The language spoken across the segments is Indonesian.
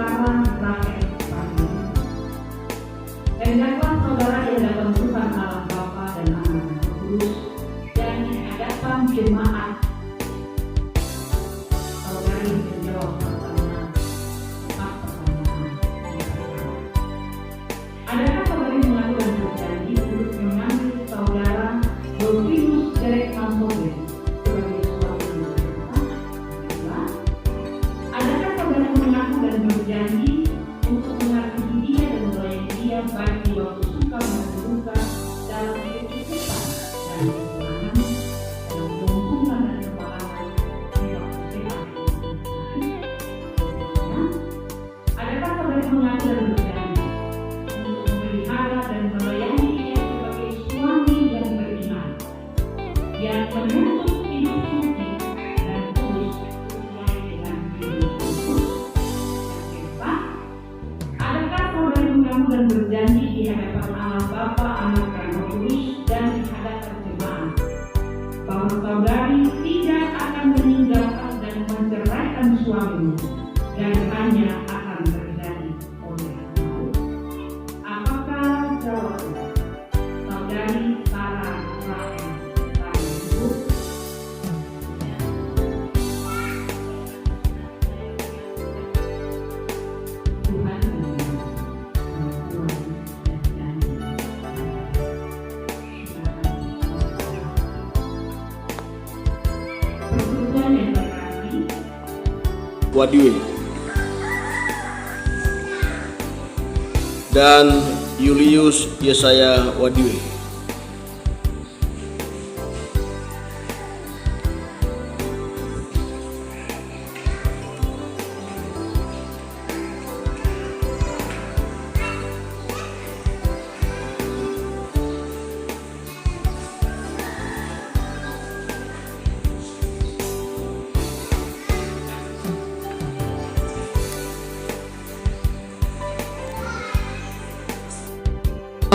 Sarah Rahel Pardi. Hendaklah saudara di hadapan Tuhan Allah Bapa dan Anak dan Roh Kudus dan di hadapan jemaat saudari menjawab pertanyaan. Adakah saudari mengaku dan berjanji untuk mengambil saudara Dolfinus Derek Mansobe sebagai suami yang sah? Adakah saudara mengaku dan berjanji untuk mengasihi dia dan melayani dia baik di waktu suka maupun duka, dalam kecukupan dan kekurangan, dalam keuntungan dan kemalangan, di waktu sehat maupun sakit? Adakah saudara mengaku dan berjanji untuk memelihara dan melayani dia sebagai suami yang beriman, yang menuntut hidup suci dan kudus sesuai dengan Injil Kristus? Yang keempat, adakah saudari mengaku dan berjanji di hadapan Allah Bapa, Anak dan Roh Kudus dan di hadapan jemaat bahwa saudari tidak akan meninggalkan dan menceraikan suamimu dan hanya akan terjadi oleh maut? Apakah jawabnya? Saudari Sarah Rahel Pardi. Tuhan mendengar pengakuan dan janji. Persekutuan yang terkasih, Wadiwe dan Julius Yesaya Wadiwe.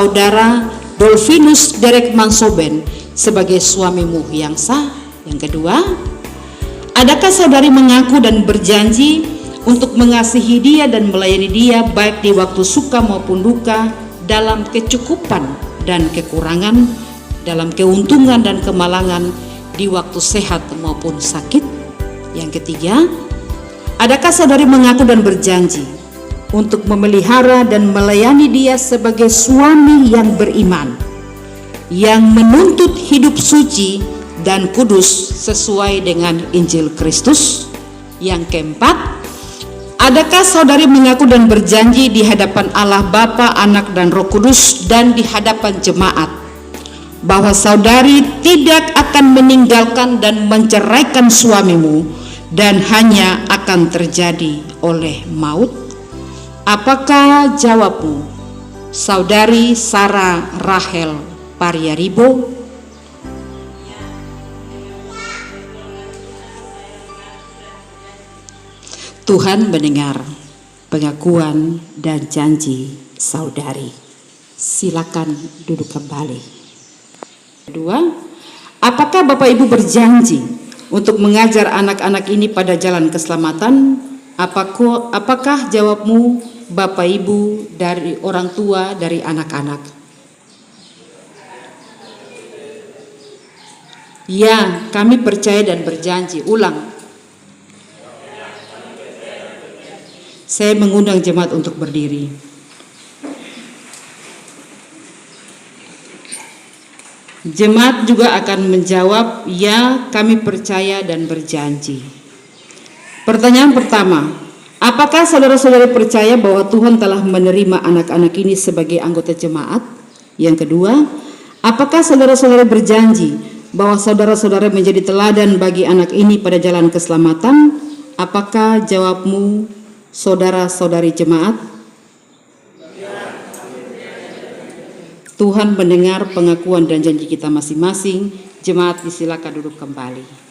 Saudara Dolfinus Derek Mansoben sebagai suamimu yang sah. Yang kedua, adakah saudari mengaku dan berjanji untuk mengasihi dia dan melayani dia baik di waktu suka maupun duka, dalam kecukupan dan kekurangan, dalam keuntungan dan kemalangan, di waktu sehat maupun sakit? Yang ketiga, adakah saudari mengaku dan berjanji untuk memelihara dan melayani dia sebagai suami yang beriman, yang menuntut hidup suci dan kudus sesuai dengan Injil Kristus? Yang keempat, adakah saudari mengaku dan berjanji di hadapan Allah Bapa, Anak dan Roh Kudus dan di hadapan jemaat bahwa saudari tidak akan meninggalkan dan menceraikan suamimu dan hanya akan terjadi oleh maut? Apakah jawabmu? Saudari Sarah Rahel Pariaribo. Tuhan mendengar pengakuan dan janji saudari. Silakan duduk kembali. Kedua, apakah Bapak Ibu berjanji untuk mengajar anak-anak ini pada jalan keselamatan? Apakah jawabmu, Bapak Ibu, dari orang tua dari anak-anak? Ya, kami percaya dan berjanji. Ulang. Saya mengundang jemaat untuk berdiri. Jemaat juga akan menjawab, ya, kami percaya dan berjanji. Pertanyaan pertama, apakah saudara-saudari percaya bahwa Tuhan telah menerima anak-anak ini sebagai anggota jemaat? Yang kedua, apakah saudara-saudari berjanji bahwa saudara-saudara menjadi teladan bagi anak ini pada jalan keselamatan? Apakah jawabmu, saudara-saudari jemaat? Tuhan mendengar pengakuan dan janji kita masing-masing. Jemaat disilakan duduk kembali.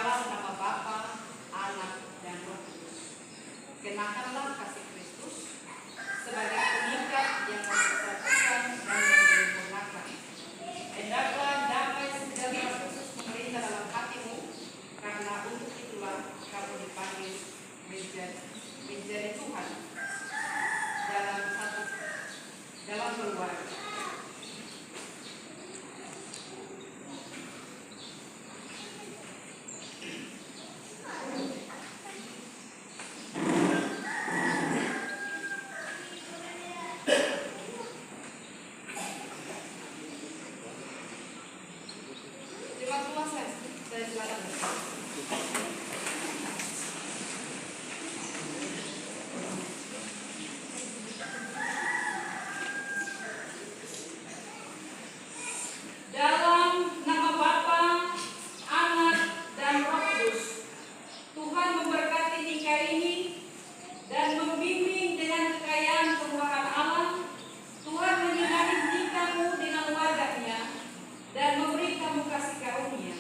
dalam nama Bapa, Anak, dan Roh Kudus. Kenakanlah kasih Kristus sebagai pengikat yang mempersatukan dan menyempurnakan. Hendaklah damai sejahtera Kristus memerintah dalam hatimu, karena untuk itulah kamu dipanggil menjadi Tuhan dalam keluarga. Saya silakan. Dalam nama Bapa, Anak, dan Roh Kudus, Tuhan memberkati nikah ini dan membimbing dengan kekayaan kemurahan Allah. Tuhan menyinari nikahmu dengan warganya dan memberi kamu kasih karunia.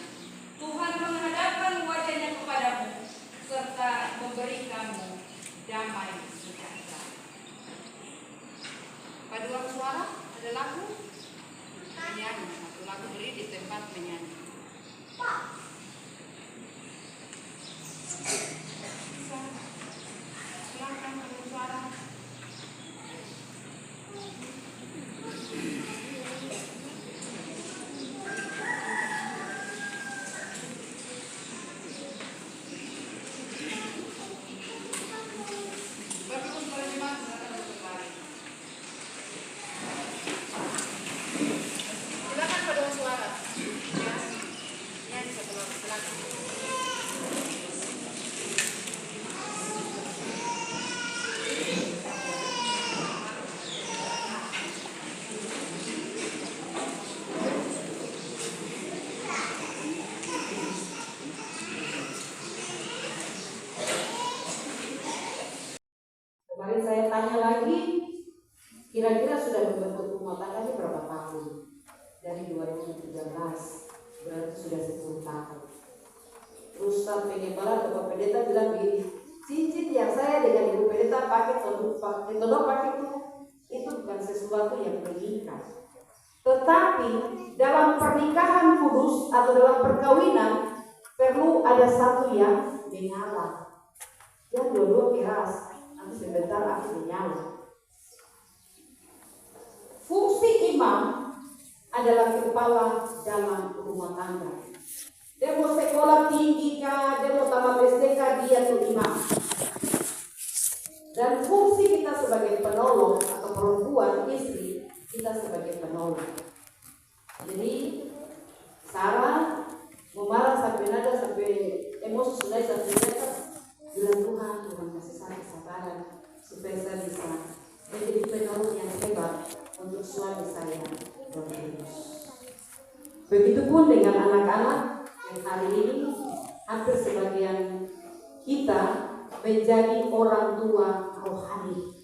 Tuhan menghadapkan wajahnya kepadamu serta memberi kamu damai sejahtera. Paduan suara ada lagu menyanyi, satu lagu beri di tempat menyanyi. Silakan paduan suara. Silakan paduan suara. Ya, silakan. Kemarin saya tanya lagi, kira-kira sudah membentuk rumah tangga ini berapa tahun? Dari 2013, berarti sudah 10 tahun. Terus pengembala atau Pak Pendeta bilang begini, cincin yang saya dengan Ibu Pendeta pakai itu bukan sesuatu yang mengikat. Tetapi dalam pernikahan kudus atau dalam perkawinan perlu ada satu yang menyala. Yang dua-dua keras. Nanti sebentar akan menyala. Fungsi imam adalah kepala dalam rumah tangga. Dia mau sekolah tinggi kah, dia mau tamat SD kah, dia tuh imam. Dan fungsi kita sebagai penolong atau perempuan istri, kita sebagai penolong. Jadi Sarah memarah sampai nada sampai emosi sudah sampai bilang Tuhan kasih saya kesabaran supaya saya bisa menjadi penolong yang hebat untuk suami saya Roh Kudus. Begitupun dengan anak-anak yang hari ini hampir sebagian kita menjadi orang tua rohani.